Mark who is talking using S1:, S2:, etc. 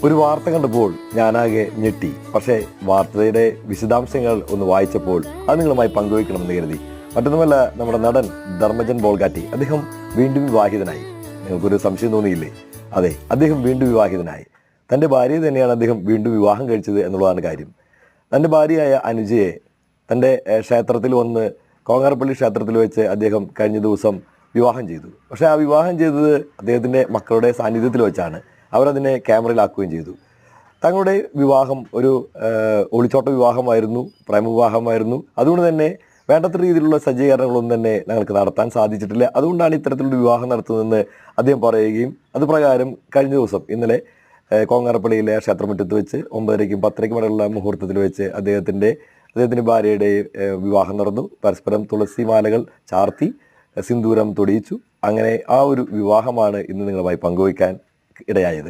S1: ഒരു വാർത്ത കണ്ടപ്പോൾ ഞാനാകെ ഞെട്ടി. പക്ഷേ വാർത്തയുടെ വിശദാംശങ്ങൾ ഒന്ന് വായിച്ചപ്പോൾ അത് നിങ്ങളുമായി പങ്കുവയ്ക്കണമെന്ന് കരുതി. മറ്റൊന്നുമല്ല, നമ്മുടെ നടൻ ധർമ്മജൻ ബോൾഗാട്ടി അദ്ദേഹം വീണ്ടും വിവാഹിതനായി. നിങ്ങൾക്കൊരു സംശയം തോന്നിയില്ലേ? അതെ, അദ്ദേഹം വീണ്ടും വിവാഹിതനായി. തൻ്റെ ഭാര്യയെ തന്നെയാണ് അദ്ദേഹം വീണ്ടും വിവാഹം കഴിച്ചത് എന്നുള്ളതാണ് കാര്യം. തൻ്റെ ഭാര്യയായ അനുജയെ തൻ്റെ ക്ഷേത്രത്തിൽ വന്ന് കോങ്ങാരപ്പള്ളി ക്ഷേത്രത്തിൽ വെച്ച് അദ്ദേഹം കഴിഞ്ഞ ദിവസം വിവാഹം ചെയ്തു. പക്ഷേ ആ വിവാഹം ചെയ്തത് അദ്ദേഹത്തിൻ്റെ മക്കളുടെ സാന്നിധ്യത്തിൽ വെച്ചാണ്. അവരതിനെ ക്യാമറയിലാക്കുകയും ചെയ്തു. തങ്ങളുടെ വിവാഹം ഒരു ഒളിച്ചോട്ട വിവാഹമായിരുന്നു, പ്രേമവിവാഹമായിരുന്നു. അതുകൊണ്ട് തന്നെ വേണ്ടത്ര രീതിയിലുള്ള സജ്ജീകരണങ്ങളൊന്നും തന്നെ ഞങ്ങൾക്ക് നടത്താൻ സാധിച്ചിട്ടില്ല. അതുകൊണ്ടാണ് ഇത്തരത്തിലുള്ള വിവാഹം നടത്തുന്നതെന്ന് അദ്ദേഹം പറയുകയും അതുപ്രകാരം കഴിഞ്ഞ ദിവസം ഇന്നലെ കോങ്ങാരപ്പള്ളിയിലെ ക്ഷേത്രമുറ്റത്ത് വെച്ച് 9:30-ക്കും 10:30-ക്കും ഇടയിലുള്ള മുഹൂർത്തത്തിൽ വെച്ച് അദ്ദേഹത്തിൻ്റെ ഭാര്യയുടെ വിവാഹം നടന്നു. പരസ്പരം തുളസി മാലകൾ ചാർത്തി സിന്ദൂരം തൊടിയിച്ചു. അങ്ങനെ ആ ഒരു വിവാഹമാണ് ഇന്ന് നിങ്ങളുമായി പങ്കുവയ്ക്കാൻ ഇടയായത്.